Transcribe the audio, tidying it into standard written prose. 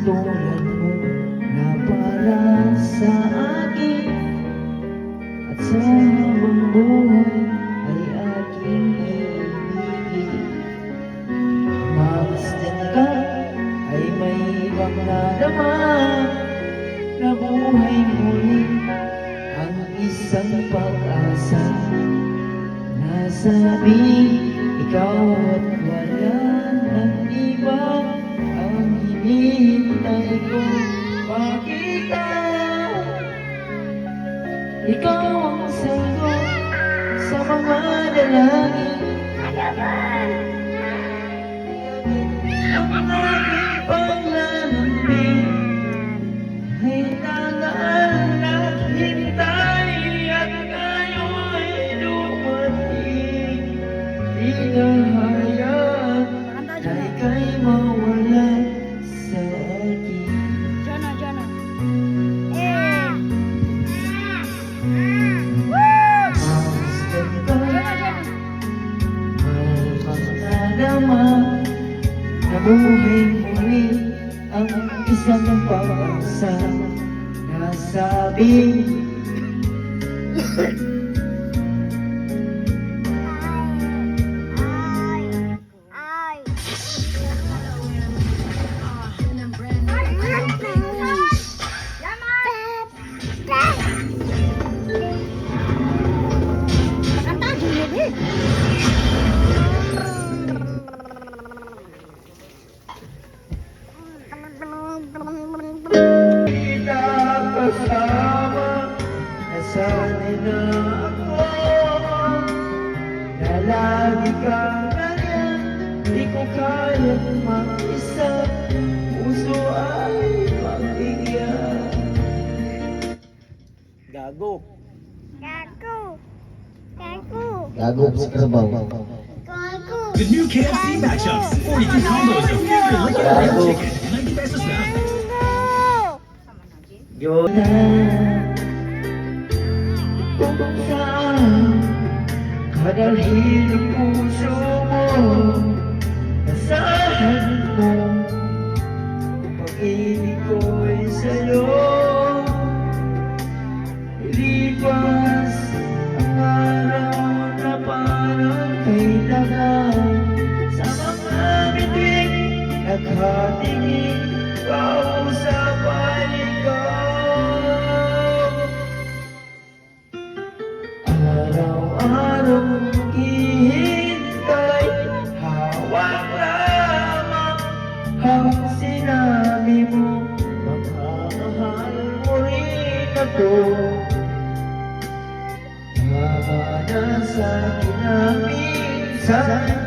tulad mo na para sa akin, at sa habang buhay ay aking ibigin. Mamasdan ka ay may ibang nalaman, na buhay muli ang isang pag-asa. Nasabing ikaw at wala ng iba ang hinihintay ko makita. Ikaw ang sagot sa mga dalangin, ang aking paglalambing ay nagaan at hintay, at ngayon'y dumating. Di na hayaan na ika'y mawala sa akin. Jana. Mamasdan ka, may magdadama, na buhay muli ang isang pag-asa. Nasabing kita kasama, nasanay na ako na lagi kang ganyan. Di ko kayang mag-isa, puso ay magbigyan. Gago sa Carabao. The new KFC matchups. 42 combos of favorite liquid and chicken. 90 pesos na. Yun na kung saan kadalhin ang puso mo, nasahan mo pag-ibig ko'y sa'yo. Ilipas ang araw na parang kay dagan, sa mga bituin naghatingin, kausap ay ikaw. Araw-araw hihintay, hawak lamang ang sinabi mo, magmamahal mo rin ako. Tama na sa akin na minsan